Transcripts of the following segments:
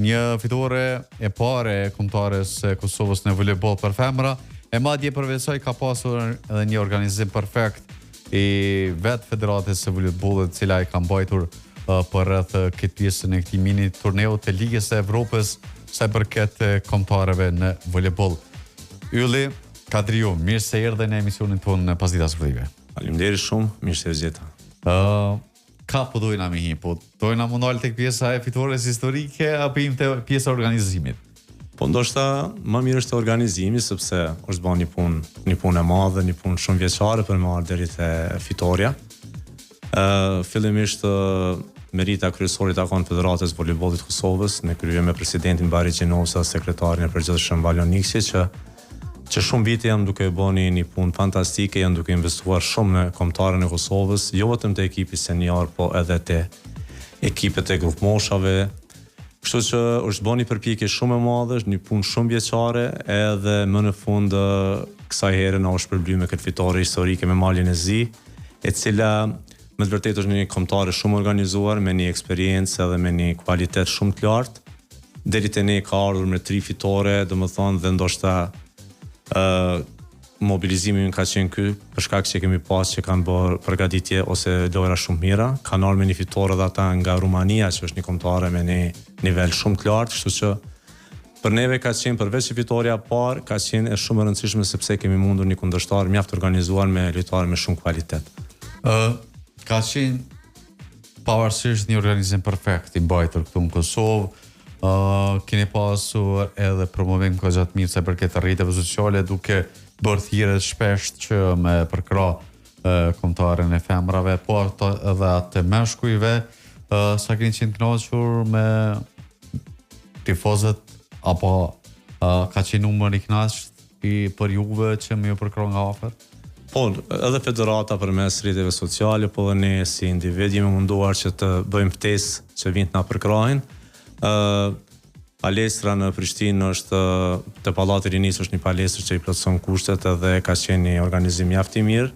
një fitore e pare e kombëtares së Kosovës në volejboll për femra, e madje përveç saj ka pasur edhe një organizim perfekt i vetë Federatës së volejbollit, cila e ka mbajtur për rreth këtë pjesën e këtij mini turneu të Ligës së Evropës sa i përket kombëtarëve në volejboll. Ylli, Kadriu, mirë se erdhe në emisionin tonë në Pasdita Sportive. Faleminderit shumë, mirë se vëzhgjeta. Ka po dojna me hi, po dojna më ndalë tek pjesa e fitores historike apo im të pjesa organizimit? Po ndoshta më mirë është organizimi, sepse është bën një punë e madhe, një punë shumë vjeçare për më ardh deri te fitoria. Fillimisht merita kryesorit të Konfederatës Volejbollit të Kosovës, në krye me presidentin Bari Gjenosa, sekretarin e përgjithshëm Valon Niksi, që shumë vite janë duke bëni një punë fantastike, janë duke investuar shumë në kombëtarën e Kosovës, jo vetëm te ekipi senior, po edhe te ekipet e grupmoshave. Kështu që është bëni përpjekje shumë e madhe, është një punë shumë vjeçare, edhe më në fund kësaj here na është përblyme me këtë fitore historike me Malin e Zi, e cila me të vërtetë është një kombëtare shumë organizuar, me një eksperiencë edhe me një kvalitet shumë të lartë. Deri te ne ka ardhur me 3 fitore, domethënë, dhe ndoshta mobilizimi ka qenë ky për shkak se kemi pas që kanë bërë përgatitje ose lojra shumë mira, kanë ardhur me një fitore dhe ata nga Rumania, që është një kombëtare me një nivel shumë të lartë, kështu që për neve ka qenë përveç fitoria e parë, ka qenë e shumë e rëndësishme sepse kemi mundur një kundërshtar mjaft organizuar me lojtarë me shumë kvalitet. Ka qenë pavarësisht një organizim perfekt i mbajtur këtu në Kosovë. Keni pasur edhe promovim ka gjatë mirë se përket rrjeteve sociale, duke bërë thirrje shpesh që me përkra kombëtaren e femrave, po edhe atë meshkujve. Sa keni qenë kënaqur me tifozët, apo ka qenë numër i kënaqur për juve që më ju përkra nga afër? Po, edhe federata përmes rrjeteve sociale, po dhe ne si individ jemi munduar që të bëjmë ftesë që vinë të na përkrahin. Palestra në Prishtinë është te Pallati i Rinisë, është një palestër që i plotson kushtet edhe ka qenë një organizim mjaft i mirë.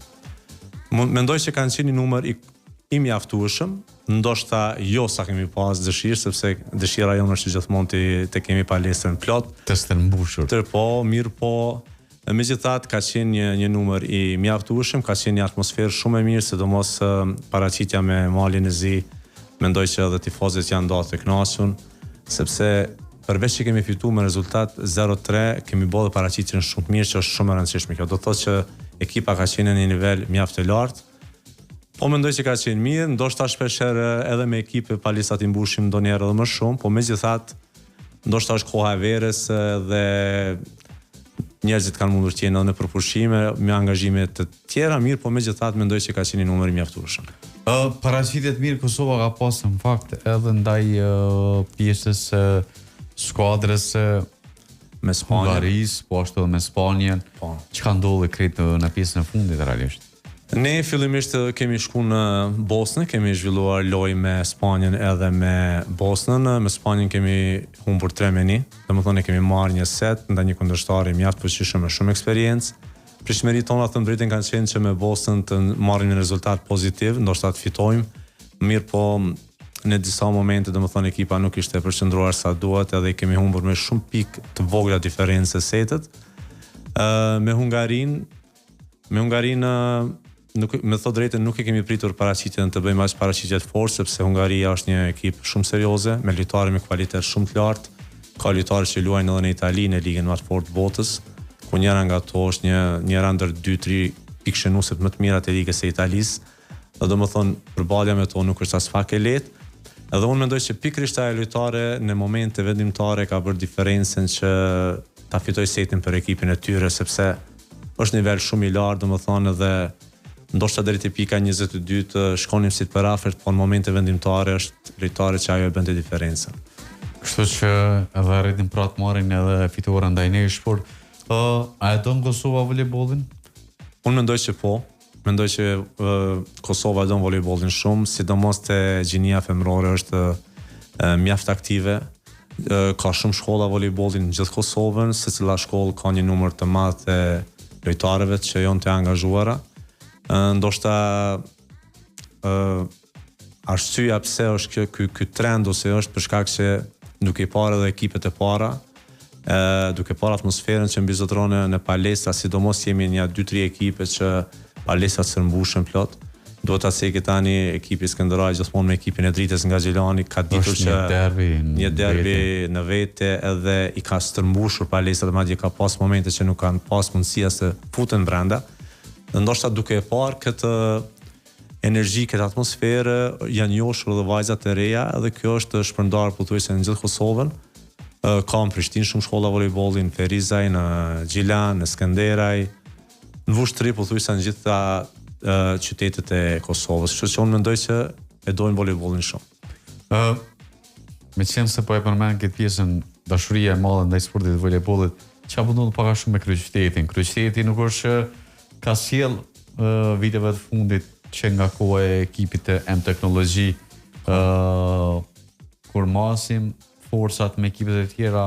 Mendoj se kanë qenë një numër i mjaftueshëm, ndoshta jo sa kemi pas dëshirë, sepse dëshira jonë është gjithmonë të kemi palestrën plot, të mbushur. Po, mirë po, megjithatë ka qenë një numër i mjaftueshëm, ka qenë një atmosferë shumë e mirë, sidomos paraqitja me Malin e Zi. Mendoj që edhe tifozët janë ndarë të kënaqur, sepse përveç që kemi fituar me rezultat 0-3, kemi bërë paraqitjen shumë të mirë, që është shumë e rëndësishme. Kjo do të thotë që ekipa ka qenë në një nivel mjaft të lartë. Po mendoj që ka qenë mirë, ndoshta shpeshherë edhe me ekipe palisat i mbushim ndonjëherë edhe më shumë, po megjithatë ndoshta është koha e verës dhe njerëzit kanë mundur të jenë në përpushime, me angazhime të tjera mirë, po megjithatë mendoj që ka qenë një numër i mjaftueshëm. Paraqitjet mirë Kosova ka pasur në fakt edhe ndaj pjesës skuadrës me Spanjën, Hungarisë, po ashtu edhe me Spanjën. Po. Çka ndodhi krejt në pjesën e fundit realisht? Ne fillimisht kemi shkuar në Bosnë, kemi zhvilluar lojë me Spanjën edhe me Bosnën. Me Spanjën kemi humbur 3-1, domethënë kemi marrë një set ndaj një kundërshtari mjaft fuqishëm me shumë eksperiencë. Prishmëritë tona të drejtën kanë qenë që me Bosnën të marrim një rezultat pozitiv, ndoshta të fitojmë. Mirë po, në disa momente domethënë ekipa nuk ishte e përqendruar sa duhet, edhe kemi humbur me shumë pikë të vogla diferencë setet. Me Hungarinë me thot drejtën nuk e kemi pritur paraqitjen të bëjmë as paraqitje të fortë, sepse Hungaria është një ekip shumë serioze, me lojtarë me kvalitet shumë të lartë. Ka lojtarë që luajnë edhe në Itali, në ligën më të fortë botës, ku njëra nga ato është njëra ndër 2-3 pikëshënuesit më të mira të ligës së Italisë. Dhe domethënë përballja me to nuk është as pak e lehtë. Edhe unë mendoj që pikërisht ajo lojtare në momente vendimtare ka bërë diferencën që ta fitoj setin për ekipin e tyre, sepse është nivel shumë i lartë, domethënë, edhe ndoshta deri te pika 22 shkonim si të parafert, po në momente vendimtare është lojtare që ajo e bën diferencën. Kështu që edhe rritin pra të marrin edhe fitore ndaj nesh, por a e don Kosova volejbollin? Unë mendoj që po. Mendoj që Kosova don volejbollin shumë, sidomos te gjinia femrore është mjaft aktive. Ka shumë shkolla volejbollin në gjithë Kosovën, secila shkollë ka një numër të madh të lojtarëve që janë të angazhuara. Ndoshta arsyeja pse është ky trend ose është për shkak se duke i parë edhe ekipet e para, duke parë atmosferën që mbizotron në palestra, sidomos jemi një 2-3 ekipe që palestrat së mbushën plot. Do ta seki tani ekipi Skënderaj gjithmonë me ekipin e Dritës nga Gjelani, ka ditur që një derbi në vete edhe i ka stërmbushur palestrat, madje ka pas momente që nuk kanë pas mundësia se futen brenda. Dhe ndoshta duke e parë këtë energji, këtë atmosferë, janë njohur edhe vajzat e reja, edhe kjo është shpërndarë pothuajse në gjithë Kosovën. Ka në Prishtinë shumë shkolla volejbolli, në Ferizaj, në Gjilan, në Skënderaj, në Vushtrri pothuajse në gjitha qytetet e Kosovës. Kështu që unë mendoj që e dojnë volejbollin shumë. Me qenë se po e përmend këtë pjesën dashuria e madhe ndaj sportit të volejbollit, çfarë po ndodh pak a shumë me kryeqytetin? Kryeqyteti nuk është ka sjell viteve të fundit që nga koha e ekipit të M Teknologji kur masim forcat me ekipet e tjera,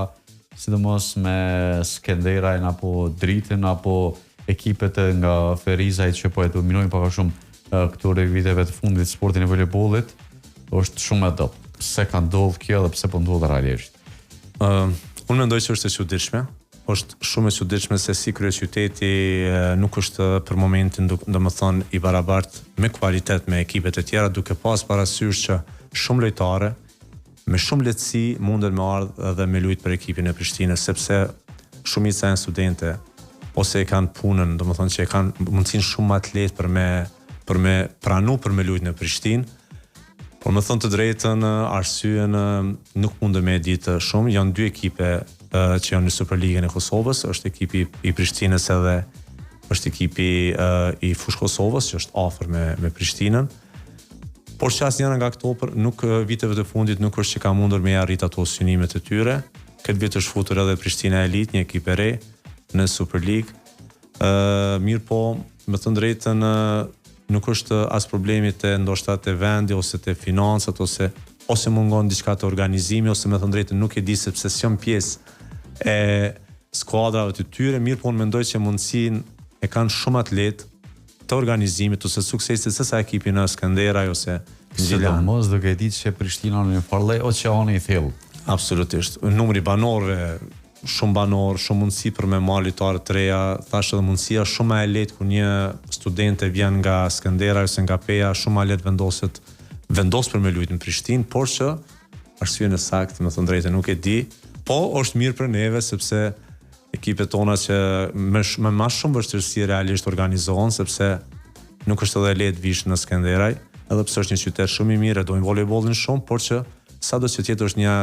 sidomos me Skënderajin apo Dritën apo ekipet nga Ferizaj që po e dominojnë pak a shumë këtyre viteve të fundit sportin e volejbollit, është shumë e dobët. Pse ka ndodhur kjo dhe pse po ndodh realisht? Unë mendoj që është e çuditshme. Është shumë e çuditshme se si kryeqyteti nuk është për momentin domethënë i barabartë me kvalitet me ekipet e tjera, duke pas parasysh që shumë lojtare me shumë lehtësi munden me ardhë dhe me lujt për ekipin e Prishtinës, sepse shumica janë studente ose e kanë punën, domethënë që e kanë mundësinë shumë më të lehtë për me pranu për me lujt në Prishtinë. Por më thënë të drejtën, arsyen nuk mundë me ditë shumë. Janë 2 ekipe që janë në Superligën e Kosovës, është ekipi i Prishtinës edhe është ekipi i Fush Kosovës, që është afër me Prishtinën. Por që asnjëra nga këto nuk viteve të fundit nuk është që ka mundur me arrit ato synimet e tyre. Këtë vit është futur edhe Prishtina Elite, një ekip e re në Superligë. Mirë po, me thënë drejtën, nuk është as problemi të ndoshta të vendi ose të financat ose mungon diçka të organizimi, ose me thënë drejtën nuk e di sepse s'jam pjesë e skuadrave të tyre. Mirë po, unë mendoj që mundësinë e kanë shumë atlet të organizimit ose suksesit se sa ekipi në Skënderaj ose në Gjilan. Sidomos duke ditë që Prishtina në një farë oqeani i thellë. Absolutisht. Numri banorëve, shumë banor, shumë mundësi për me marrë lojtarë të reja, thashë edhe mundësia shumë më e lehtë kur një studente vjen nga Skënderaj ose nga Peja, shumë më lehtë vendos për me luajtur në Prishtinë, por që arsyeën e saktë, me thënë drejtë, nuk e di, po është mirë për neve sepse ekipet tona që me më shumë vështirësi realisht organizohen, sepse nuk është edhe lehtë vish në Skënderaj, edhe pse është një qytet shumë i mirë, dojnë volejbollin shumë, por që sado që tjetër është një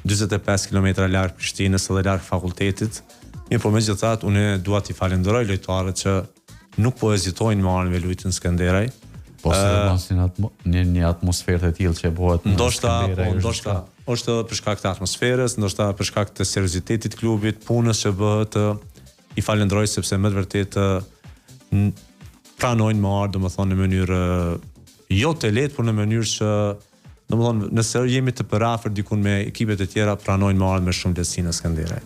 45 km larg Prishtinës dhe larg fakultetit. Mirë, po megjithatë unë dua t'i falenderoj lojtarët që nuk po hezitojnë me arën me lujtën në Skënderaj. Po se një atmosferë të tillë që bëhet në Skënderaj. Ndoshta është për shkak të atmosferës, ndoshta për shkak të seriozitetit të klubit, punës që bëhet, i falenderoj sepse më të vërtetë pranojnë me arë, domethënë në mënyrë jo të lehtë, por në mënyrë që domethënë nëse jemi të përafër dikun me ekipet e tjera, pranojnë me ardhmë me shumë lehtësi në Skënderaj.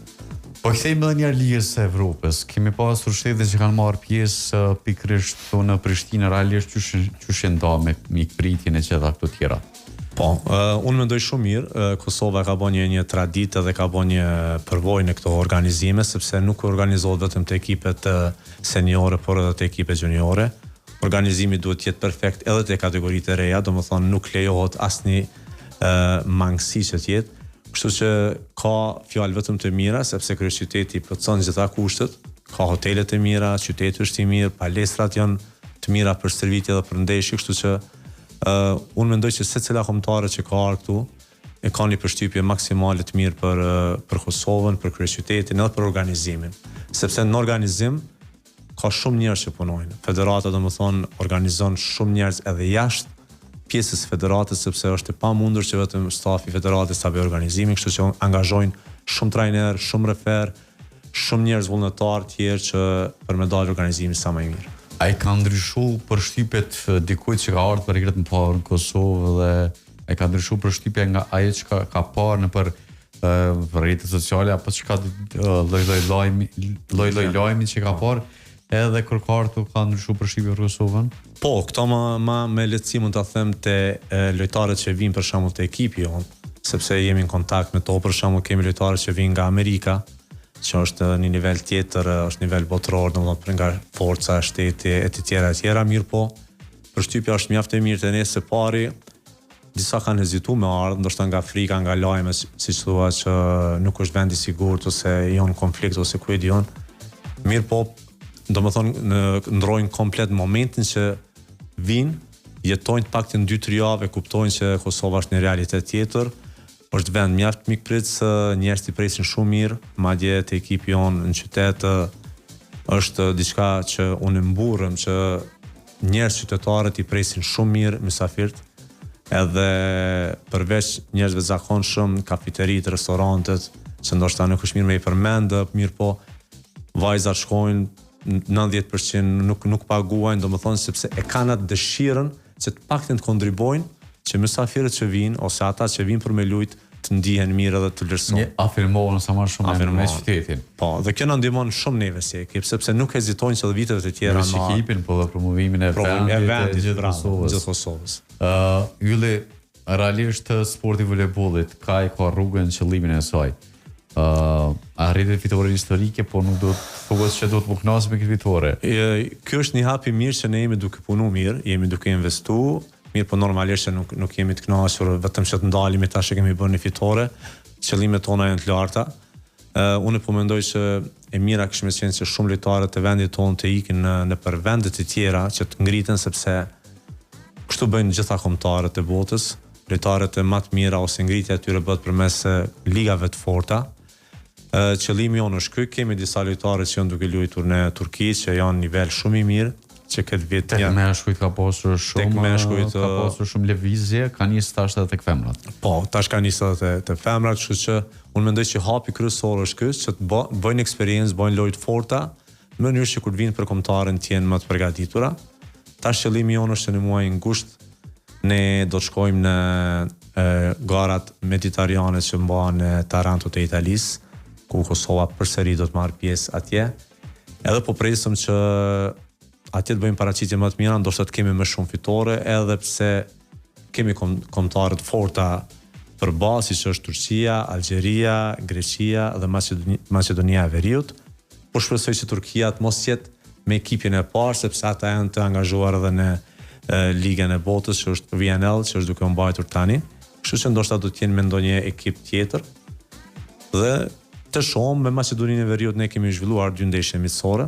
Po kthehemi edhe një herë Ligës së Evropës. Kemi pasur shtete që kanë marrë pjesë pikërisht në Prishtinë, realisht çu nda me mikpritjen e gjitha këto tjera. Po, unë mendoj shumë mirë, Kosova ka bën një traditë dhe ka bën një përvojë në këto organizime, sepse nuk organizohet vetëm te ekipet seniore, por edhe te ekipet juniore. Organizimi duhet të jetë perfekt edhe te kategoritë e reja, domethënë nuk lejohet asnjë mangësi që të jetë. Kështu që ka fjalë vetëm të mira, sepse kryeqyteti plotson gjitha kushtet, ka hotelet e mira, qyteti është i mirë, palestrat janë të mira për stërvitje dhe për ndeshje, kështu që unë mendoj që secila kombëtare që ka ardhur këtu e ka një përshtypje maksimale të mirë për Kosovën, për kryeqytetin edhe për organizimin, sepse në organizim ka shumë njerëz që punojnë. Federata domethënë organizon shumë njerëz edhe jashtë pjesës federatës, sepse është e pamundur që vetëm stafi i federatës ta bëjë organizimin, kështu që angazhojnë shumë trajner, shumë refer, shumë njerëz vullnetar të tjerë që për me dalë organizimin sa më i mirë. Ai ka ndryshuar përshtypjet dikujt që ka ardhur për herë të parë në Kosovë dhe ai ka ndryshuar përshtypja nga ajo që ka parë në për rrjetet sociale apo çka lloj lajmi që ka parë edhe kërkartu ka ndryshuar përshtypja për Kosovën. Po, këto më me lehtësi mund ta them te lojtarët që vinë për shembull te ekipi jon, sepse jemi në kontakt me to, për shembull kemi lojtarë që vinë nga Amerika, që është një nivel tjetër, është nivel botëror, domethënë nga forca, shteti e të tjera, mirë po, përshtypja është mjaft e mirë te ne se pari disa kanë hezituar me ardhmë, ndoshta nga frika, nga lajme, siç thua që nuk është vend i sigurt ose janë konflikt ose ku e diun. Mirë po, domethënë ndrojnë komplet momentin që vinë, jetojnë paktën 2-3 javë, kuptojnë që Kosova është një realitet tjetër. Është vend mjaft mikpritës, njerëzit i presin shumë mirë, madje te ekipi jonë në qytet është diçka që unë mburrëm që njerëz qytetarët i presin shumë mirë mysafirët, edhe përveç njerëzve zakonshëm, kafeteritë, restorantet, që ndoshta nuk është mirë me i përmend, mirë po vajzat shkojnë 90% nuk paguajnë, domethënë sepse e kanë atë dëshirën që të paktën të kontribojnë që mysafirët që vinë ose ata që vinë për me lujt të ndihen mirë dhe të vlerësojnë. Një afirmohen sa më shumë me qytetin. Po, dhe kjo na ndihmon shumë neve si ekip, sepse nuk hezitojnë që viteve të tjera në ekipin, po dhe promovimin e vendit gjithë Kosovës. Ylli, realisht sporti voleybollit ka rrugën qëllimin e saj. Arritet fitoren historike, po nuk do të thuhet që do të buknasim me këtë fitore. Ky është një hap i mirë që ne jemi duke punuar mirë, jemi duke investuar. Mirë, po normalisht nuk jemi të kënaqur vetëm që të ndalemi tash që kemi bërë një fitore. Qëllimet tona janë të larta. Unë po mendoj që e mira kishim qenë se shumë lojtarë të vendit tonë të ikin në për vende të tjera që të ngriten, sepse kështu bëjnë gjitha kombëtarët e botës. Lojtarët e më të mira ose ngritja e tyre bëhet përmes ligave të forta. Qëllimi jonë është ky, kemi disa lojtarë që janë duke luajtur në Turqi, që janë nivel shumë i mirë, që këtë vit tek meshkujt ka pasur shumë lëvizje, ka nisë tash edhe tek femrat. Po, tash ka nisë edhe te femrat, kështu që unë mendoj që hapi kryesor është ky, që të bëjnë eksperiencë, bëjnë lojë të forta, në mënyrë që kur vinë për kombëtarën të jenë më të përgatitura. Tash qëllimi jonë është në muajin gusht ne do të shkojmë në garat mediterrane që mbahen në Taranto të Italisë, ku Kosova përsëri do të marrë pjesë atje. Edhe po presim që atje të bëjmë paraqitje më të mira, ndoshta të kemi më shumë fitore, edhe pse kemi kombëtarë të forta përballë, siç është Turqia, Algjeria, Greqia dhe Maqedonia e Veriut. Po shpresoj që Turqia të mos jetë me ekipin e parë, sepse ata janë të angazhuar edhe në ligën e botës, që është VNL, që është duke u mbajtur tani. Kështu që ndoshta do të jenë me ndonjë ekip tjetër. Dhe të shohim me Maqedoninë e Veriut ne kemi zhvilluar 2 ndeshje miqësore.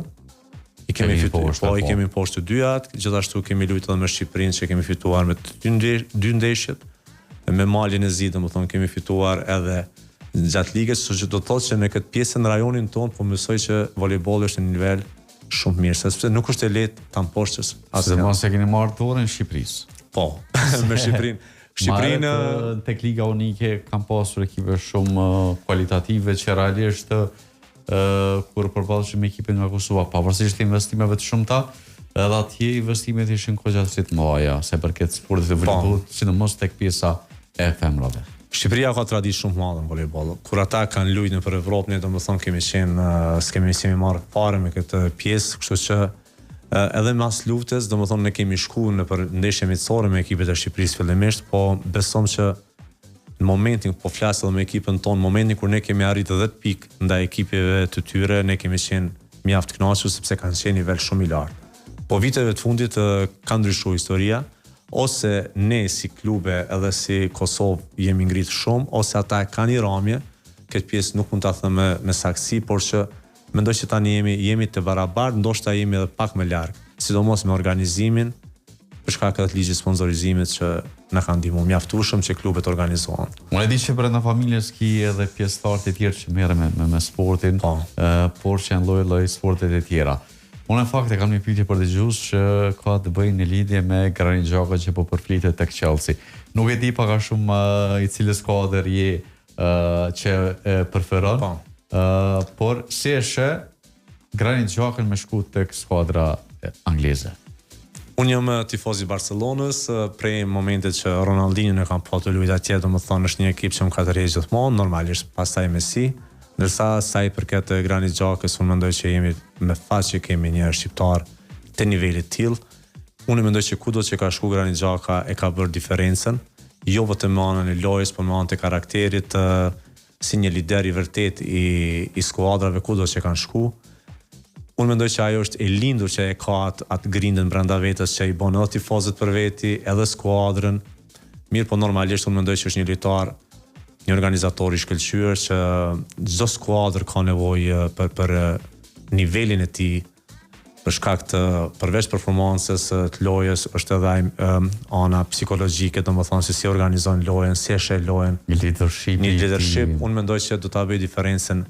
I kemi poshtë të dyjat, gjithashtu kemi luajtur edhe me Shqipërinë që kemi fituar me 2 ndeshjet. Me Malin e Zi, domethënë kemi fituar edhe gjatë ligës, kështu që do të thotë që në këtë pjesë në rajonin tonë po mësoj që voleybolli është në nivel shumë mirë, sepse nuk është e lehtë ta mposhtësh. Se mos e keni marrë dorën Shqipërisë. Po, me Shqipërinë. Shqipërinë tek Liga Unike kanë pasur ekipe shumë kualitative që realisht kur përballeshin me ekipin nga Kosova, pavarësisht investimeve të shumta, edhe atje investimet ishin kollektivisht të mëdha, se përket sportit të voleybollit, sidomos tek pjesa e femrave. Shqipëria ka traditë shumë të madhe në voleyboll. Kur ata kanë luajtur nëpër Evropë, ne domethënë kemi marrë fare me këtë pjesë, kështu që edhe mas luftës, domethënë ne kemi shkuar nëpër ndeshje miqësore me ekipet e Shqipërisë fillimisht, po besom që në momentin po flas edhe me ekipën tonë, momentin kur ne kemi arritur 10 pikë ndaj ekipeve të tyre, ne kemi qenë mjaft të kënaqur sepse kanë qenë nivel shumë i lartë. Po viteve të fundit ka ndryshuar historia, ose ne si klube edhe si Kosovë jemi ngritur shumë, ose ata kanë një ramje, këtë pjesë nuk mund ta them me saktësi, por që mendoj që tani jemi të barabartë, ndoshta jemi edhe pak më larg, sidomos me organizimin, për shkak të ligjit sponsorizimit që na kanë ndihmuar mjaftueshëm që klubet organizohen. Unë e di që brenda familjes ki edhe pjesëtar të tjerë që merren me sportin, por që janë lloj sportet e tjera. Unë në fakt e kam një pyetje për dëgjues që ka të bëjë në lidhje me Granit Xhaka që po përflitet tek Chelsea. Nuk e di pak a shumë i cili skuadër je që preferon. Por si e sheh Granit Xhakën me shku tek skuadra angleze? Unë jam tifoz i Barcelonës, prej momentit që Ronaldinho e kam pa të luajtur atje, domethënë është një ekip që më ka tërhequr gjithmonë, normalisht pastaj Messi, ndërsa sa i përket Granit Xhakës, unë mendoj që jemi me fat që kemi një shqiptar të nivelit të tillë. Unë mendoj që kudo që ka shku Granit Xhaka e ka bërë diferencën. jo vetëm me anën e lojës, por me anën e karakterit, si një lider i vërtet i skuadrave kudo që kanë shku. Unë mendoj që ajo është e lindur që e ka atë grindën brenda vetës që i bën edhe tifozët për veti, edhe skuadrën. Mirë, po normalisht unë mendoj që është një lojtar, një organizator i shkëlqyer që çdo skuadër ka nevojë për nivelin e tij, për shkak të përveç performancës të lojës, është edhe ana psikologjike, domethënë se si organizon lojën, si e sheh lojën, Një leadership. Unë mendoj që do ta bëj diferencën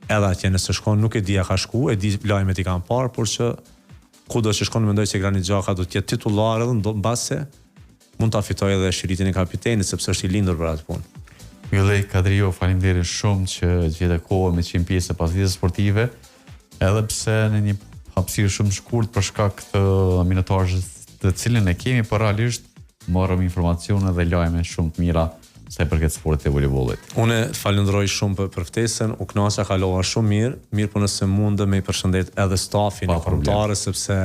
edhe atje nëse shkon, nuk e di a ka shku, e di lajmet i kanë parë, por që kudo që shkon mendoj që Granit Xhaka do të jetë titullar edhe mbase mund ta fitojë edhe shiritin e kapitenit sepse është i lindur për atë punë. Yllej Kadrio, faleminderit shumë që gjete kohë me qenë pjesë e pasdites sportive, edhe pse në një hapësirë shumë shkurt për shkak të minutazhit të cilin e kemi, por realisht morëm informacione dhe lajme shumë të mira sa i përket sportit të voleybollit. Unë falenderoj shumë për ftesën, u kënaqa, kalova shumë mirë, po nëse mundë me i përshëndet edhe stafin e kombëtarës, sepse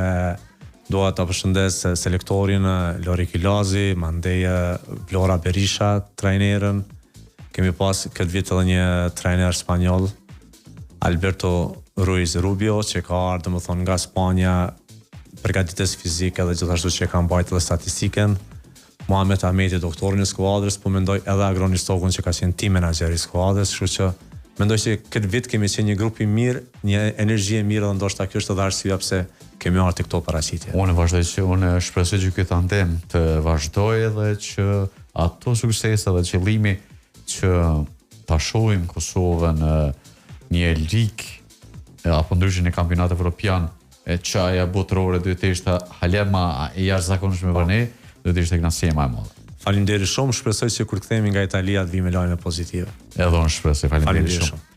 doa ta përshëndes selektorin Lori Kilazi, mandej Vlora Berisha, trajnerën. Kemi pas këtë vit edhe një trajner spanjoll, Alberto Ruiz Rubio, që ka ardhur domethënë nga Spanja, përgatitës fizike dhe gjithashtu që ka mbajtur edhe statistikën. Mohamed Ahmeti, doktorin e skuadrës, po mendoj edhe Agroni Stokun që ka qenë team menaxher i skuadrës, kështu që mendoj që këtë vit kemi qenë një grup i mirë, një energji e mirë dhe ndoshta kjo është edhe arsyeja pse kemi ardhur te këto paraqitje. Unë shpresoj që ky tandem të vazhdojë dhe që ato suksese dhe qëllimi që ta shohim Kosovën në një ligë apo ndryshe në kampionat evropian, e çaja botërore do të ishte halema e jashtëzakonshme për ne, do të ishte kënaqësi më e madhe. Faleminderit shumë, shpresoj që kur kthehemi nga Italia të vijmë me lajme pozitive. Edhe unë shpresoj, faleminderit shumë.